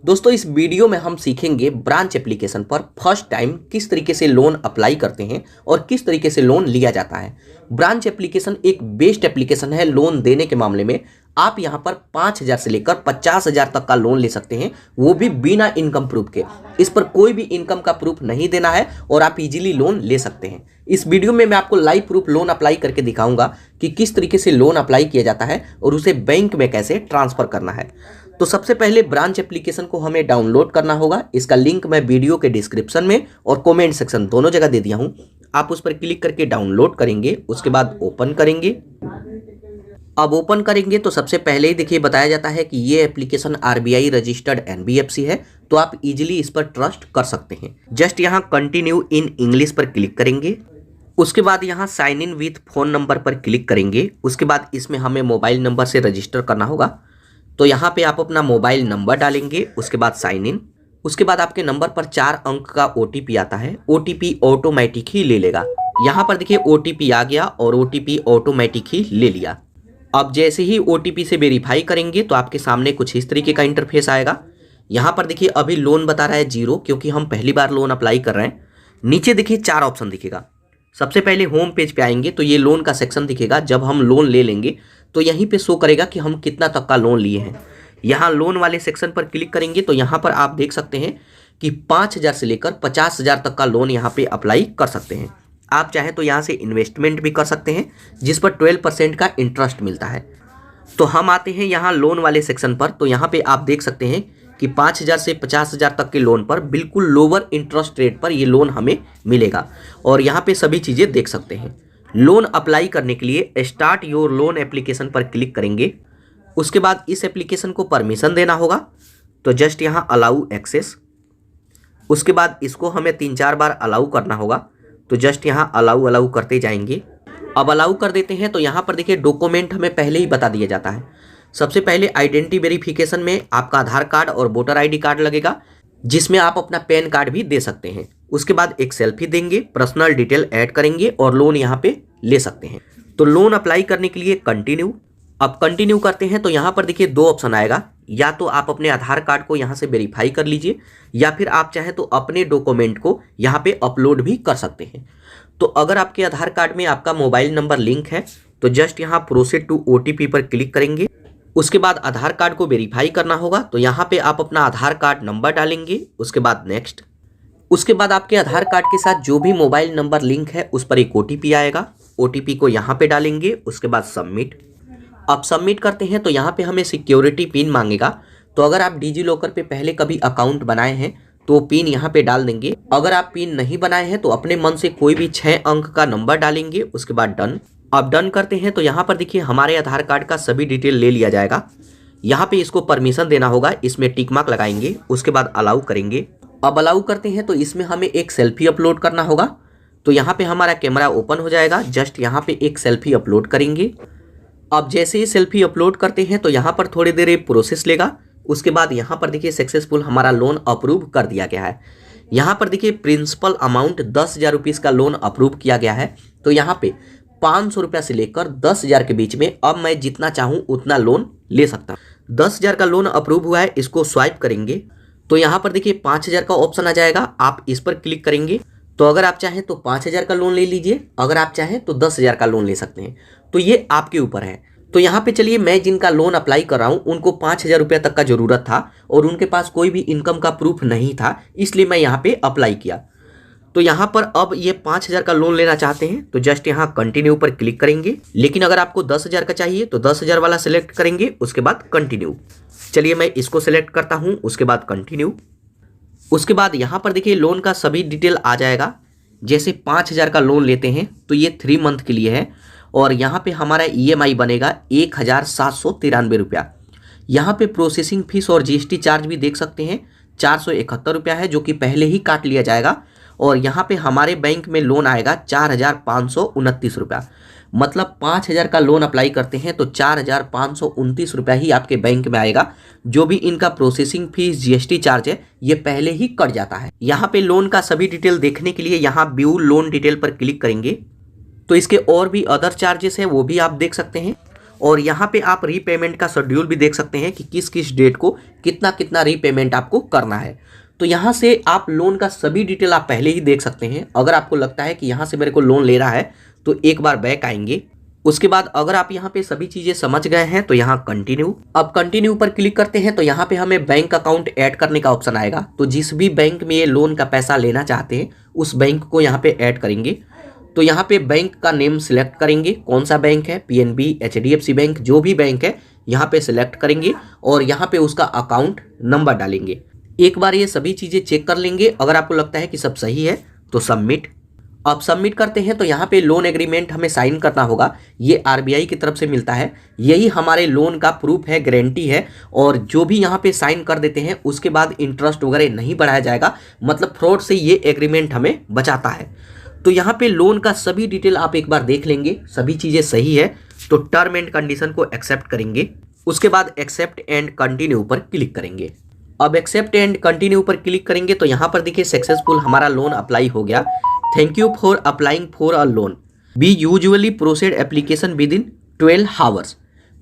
दोस्तों इस वीडियो में हम सीखेंगे ब्रांच एप्लीकेशन पर फर्स्ट टाइम किस तरीके से लोन अप्लाई करते हैं और किस तरीके से लोन लिया जाता है। ब्रांच एप्लीकेशन एक बेस्ट एप्लीकेशन है लोन देने के मामले में। आप यहां पर 5,000 से लेकर 50,000 तक का लोन ले सकते हैं, वो भी बिना इनकम प्रूफ के। इस पर कोई भी इनकम का प्रूफ नहीं देना है और आप इजीली लोन ले सकते हैं। इस वीडियो में मैं आपको लाइव प्रूफ लोन अप्लाई करके दिखाऊंगा कि किस तरीके से लोन अप्लाई किया जाता है और उसे बैंक में कैसे ट्रांसफर करना है। तो सबसे पहले ब्रांच एप्लीकेशन को हमें डाउनलोड करना होगा। इसका लिंक मैं वीडियो के डिस्क्रिप्शन में और कमेंट सेक्शन दोनों जगह दे दिया हूं। आप उस पर क्लिक करके डाउनलोड करेंगे, उसके बाद ओपन करेंगे। अब ओपन करेंगे तो सबसे पहले ही देखिए बताया जाता है कि ये एप्लीकेशन RBI रजिस्टर्ड NBFC है, तो आप इजीली इस पर ट्रस्ट कर सकते हैं। जस्ट यहाँ कंटिन्यू इन इंग्लिश पर क्लिक करेंगे, उसके बाद यहाँ sign in with phone number पर क्लिक करेंगे। उसके बाद इसमें हमें मोबाइल नंबर से रजिस्टर करना होगा, तो यहाँ पे आप अपना मोबाइल नंबर डालेंगे, उसके बाद साइन इन। उसके बाद आपके नंबर पर 4 अंक का OTP आता है, OTP ऑटोमेटिक ही ले लेगा। यहाँ पर देखिए OTP आ गया और OTP ऑटोमेटिक ही ले लिया। अब जैसे ही OTP से वेरीफाई करेंगे तो आपके सामने कुछ इस तरीके का इंटरफेस आएगा। यहाँ पर देखिए अभी लोन बता रहा है 0, क्योंकि हम पहली बार लोन अप्लाई कर रहे हैं। नीचे देखिए 4 ऑप्शन दिखेगा। सबसे पहले होम पेज पे आएंगे तो ये लोन का सेक्शन दिखेगा। जब हम लोन ले लेंगे तो यहीं पे शो करेगा कि हम कितना तक का लोन लिए हैं। यहाँ लोन वाले सेक्शन पर क्लिक करेंगे तो यहाँ पर आप देख सकते हैं कि 5,000 से लेकर 50,000 तक का लोन यहाँ पे अप्लाई कर सकते हैं। आप चाहें तो यहाँ से इन्वेस्टमेंट भी कर सकते हैं, जिस पर 12% का इंटरेस्ट मिलता है। तो हम आते हैं यहाँ लोन वाले सेक्शन पर, तो यहाँ पे आप देख सकते हैं कि 5,000 से 50,000 तक के लोन पर बिल्कुल लोअर इंटरेस्ट रेट पर ये लोन हमें मिलेगा। और यहाँ पे सभी चीज़ें देख सकते हैं। लोन अप्लाई करने के लिए स्टार्ट योर लोन एप्लीकेशन पर क्लिक करेंगे। उसके बाद इस एप्लीकेशन को परमिशन देना होगा, तो जस्ट यहाँ अलाउ एक्सेस। उसके बाद इसको हमें 3-4 बार अलाउ करना होगा, तो जस्ट यहाँ अलाउ अलाउ करते जाएंगे। अब अलाउ कर देते हैं तो यहाँ पर देखिए डॉक्यूमेंट हमें पहले ही बता दिया जाता है। सबसे पहले आइडेंटिटी वेरिफिकेशन में आपका आधार कार्ड और वोटर ID कार्ड लगेगा, जिसमें आप अपना पैन कार्ड भी दे सकते हैं। उसके बाद एक सेल्फी देंगे, पर्सनल डिटेल ऐड करेंगे और लोन यहाँ पे ले सकते हैं। तो लोन अप्लाई करने के लिए कंटिन्यू। अब कंटिन्यू करते हैं तो यहाँ पर देखिए 2 ऑप्शन आएगा। या तो आप अपने आधार कार्ड को यहाँ से वेरीफाई कर लीजिए, या फिर आप चाहे तो अपने डॉक्यूमेंट को यहाँ पे अपलोड भी कर सकते हैं। तो अगर आपके आधार कार्ड में आपका मोबाइल नंबर लिंक है तो जस्ट यहाँ प्रोसीड टू OTP पर क्लिक करेंगे। उसके बाद आधार कार्ड को वेरीफाई करना होगा, तो यहाँ पे आप अपना आधार कार्ड नंबर डालेंगे, उसके बाद नेक्स्ट। उसके बाद आपके आधार कार्ड के साथ जो भी मोबाइल नंबर लिंक है उस पर एक OTP आएगा। OTP को यहाँ पे डालेंगे, उसके बाद सबमिट। अब सबमिट करते हैं तो यहाँ पे हमें सिक्योरिटी पिन मांगेगा। तो अगर आप डिजी लॉकर पे पहले कभी अकाउंट बनाए हैं तो पिन यहाँ पे डाल देंगे। अगर आप पिन नहीं बनाए हैं तो अपने मन से कोई भी 6 अंक का नंबर डालेंगे, उसके बाद डन। अब डन करते हैं तो यहाँ पर देखिए हमारे आधार कार्ड का सभी डिटेल ले लिया जाएगा। यहाँ पे इसको परमिशन देना होगा, इसमें टिक मार्क लगाएंगे, उसके बाद अलाउ करेंगे। अब अलाउ करते हैं तो इसमें हमें एक सेल्फी अपलोड करना होगा। तो यहाँ पे हमारा कैमरा ओपन हो जाएगा, जस्ट यहाँ पे एक सेल्फी अपलोड करेंगे। अब जैसे ही सेल्फी अपलोड करते हैं तो यहाँ पर थोड़ी देर प्रोसेस लेगा। उसके बाद यहाँ पर देखिए सक्सेसफुल हमारा लोन अप्रूव कर दिया गया है। यहाँ पर देखिए प्रिंसिपल अमाउंट 10,000 रुपीज़ का लोन अप्रूव किया गया है। तो यहाँ पे 500 रुपया से लेकर 10,000 के बीच में अब मैं जितना चाहूँ उतना लोन ले सकता हूँ। 10,000 का लोन अप्रूव हुआ है, इसको स्वाइप करेंगे तो यहाँ पर देखिए 5,000 का ऑप्शन आ जाएगा। आप इस पर क्लिक करेंगे तो अगर आप चाहें तो 5,000 का लोन ले लीजिए, अगर आप चाहें तो 10,000 का लोन ले सकते हैं। तो ये आपके ऊपर है। तो यहाँ पे चलिए मैं जिनका लोन अप्लाई कर रहा हूँ उनको 5,000 रुपये तक का ज़रूरत था और उनके पास कोई भी इनकम का प्रूफ नहीं था, इसलिए मैं यहाँ पे अप्लाई किया। तो यहाँ पर अब ये 5,000 का लोन लेना चाहते हैं तो जस्ट यहाँ कंटिन्यू पर क्लिक करेंगे। लेकिन अगर आपको 10,000 का चाहिए तो 10,000 वाला सिलेक्ट करेंगे, उसके बाद कंटिन्यू। चलिए मैं इसको सिलेक्ट करता हूँ, उसके बाद कंटिन्यू। उसके बाद यहाँ पर देखिए लोन का सभी डिटेल आ जाएगा। जैसे 5,000 का लोन लेते हैं तो ये 3 मंथ के लिए है और यहाँ पे हमारा EMI बनेगा 1,793 रुपया। यहाँ पे प्रोसेसिंग फीस और GST चार्ज भी देख सकते हैं 471 रुपया है, जो कि पहले ही काट लिया जाएगा। और यहाँ पे हमारे बैंक में लोन आएगा 4,529 रुपया। मतलब 5,000 का लोन अप्लाई करते हैं तो 4,529 रुपया ही आपके बैंक में आएगा। जो भी इनका प्रोसेसिंग फीस GST चार्ज है ये पहले ही कट जाता है। यहाँ पे लोन का सभी डिटेल देखने के लिए यहाँ व्यू लोन डिटेल पर क्लिक करेंगे तो इसके और भी अदर चार्जेस है वो भी आप देख सकते हैं। और यहाँ पे आप रीपेमेंट का शेड्यूल भी देख सकते हैं कि किस किस डेट को कितना कितना रीपेमेंट आपको करना है। तो यहाँ से आप लोन का सभी डिटेल आप पहले ही देख सकते हैं। अगर आपको लगता है कि यहाँ से मेरे को लोन ले रहा है तो एक बार बैक आएंगे। उसके बाद अगर आप यहाँ पे सभी चीज़ें समझ गए हैं तो यहाँ कंटिन्यू, अब कंटिन्यू पर क्लिक करते हैं तो यहाँ पे हमें बैंक अकाउंट ऐड करने का ऑप्शन आएगा। तो जिस भी बैंक में ये लोन का पैसा लेना चाहते हैं उस बैंक को यहाँ पे ऐड करेंगे। तो यहाँ पे बैंक का नेम सिलेक्ट करेंगे, कौन सा बैंक है, पीएनबी, एचडीएफसी बैंक, जो भी बैंक है यहाँ पे सिलेक्ट करेंगे और यहाँ पे उसका अकाउंट नंबर डालेंगे। एक बार ये सभी चीज़ें चेक कर लेंगे। अगर आपको लगता है कि सब सही है तो सबमिट। अब सबमिट करते हैं तो यहाँ पे लोन एग्रीमेंट हमें साइन करना होगा। ये आरबीआई की तरफ से मिलता है, यही हमारे लोन का प्रूफ है, गारंटी है। और जो भी यहाँ पे साइन कर देते हैं उसके बाद इंटरेस्ट वगैरह नहीं बढ़ाया जाएगा, मतलब फ्रॉड से ये एग्रीमेंट हमें बचाता है। तो यहाँ पे लोन का सभी डिटेल आप एक बार देख लेंगे, सभी चीज़ें सही है तो टर्म एंड कंडीशन को एक्सेप्ट करेंगे। उसके बाद एक्सेप्ट एंड कंटिन्यू पर क्लिक करेंगे। अब एक्सेप्ट एंड कंटिन्यू पर क्लिक करेंगे तो यहाँ पर देखिए सक्सेसफुल हमारा लोन अप्लाई हो गया। Thank you for applying for a loan, we usually proceed application within 12 hours.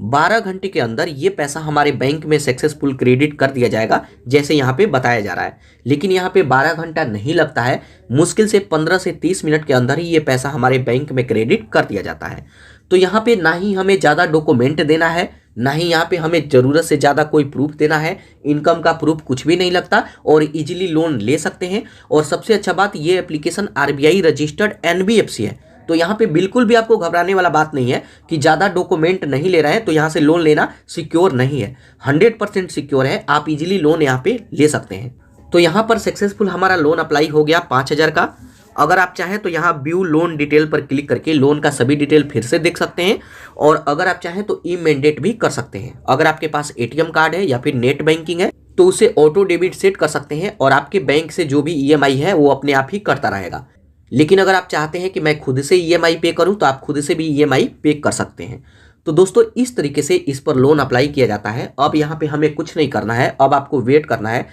12 घंटे के अंदर ये पैसा हमारे बैंक में सक्सेसफुल क्रेडिट कर दिया जाएगा, जैसे यहाँ पे बताया जा रहा है। लेकिन यहाँ पे 12 घंटा नहीं लगता है, मुश्किल से 15 से 30 मिनट के अंदर ही ये पैसा हमारे बैंक में क्रेडिट कर दिया जाता है। तो यहाँ पे ना ही हमें ज़्यादा डॉक्यूमेंट देना है, ना ही यहाँ पे हमें ज़रूरत से ज़्यादा कोई प्रूफ देना है। इनकम का प्रूफ कुछ भी नहीं लगता और इजीली लोन ले सकते हैं। और सबसे अच्छा बात, ये एप्लीकेशन आरबीआई रजिस्टर्ड एनबीएफसी है। तो यहाँ पे बिल्कुल भी आपको घबराने वाला बात नहीं है कि ज़्यादा डॉक्यूमेंट नहीं ले रहे हैं तो यहाँ से लोन लेना सिक्योर नहीं है। 100% सिक्योर है, आप इजीली लोन यहाँ पे ले सकते हैं। तो यहाँ पर सक्सेसफुल हमारा लोन अप्लाई हो गया 5,000 का। अगर आप चाहें तो यहाँ व्यू लोन डिटेल पर क्लिक करके लोन का सभी डिटेल फिर से देख सकते हैं। और अगर आप चाहें तो ई मैंडेट भी कर सकते हैं। अगर आपके पास एटीएम कार्ड है या फिर नेट बैंकिंग है तो उसे ऑटो डेबिट सेट कर सकते हैं और आपके बैंक से जो भी ईएमआई है वो अपने आप ही करता रहेगा। लेकिन अगर आप चाहते हैं कि मैं खुद से ईएमआई पे करूं तो आप खुद से भी ईएमआई पे कर सकते हैं। तो दोस्तों इस तरीके से इस पर लोन अप्लाई किया जाता है। अब यहाँ पे हमें कुछ नहीं करना है, अब आपको वेट करना है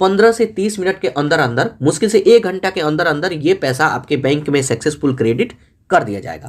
15 से 30 मिनट के अंदर अंदर, मुश्किल से 1 घंटा के अंदर अंदर ये पैसा आपके बैंक में सक्सेसफुल क्रेडिट कर दिया जाएगा।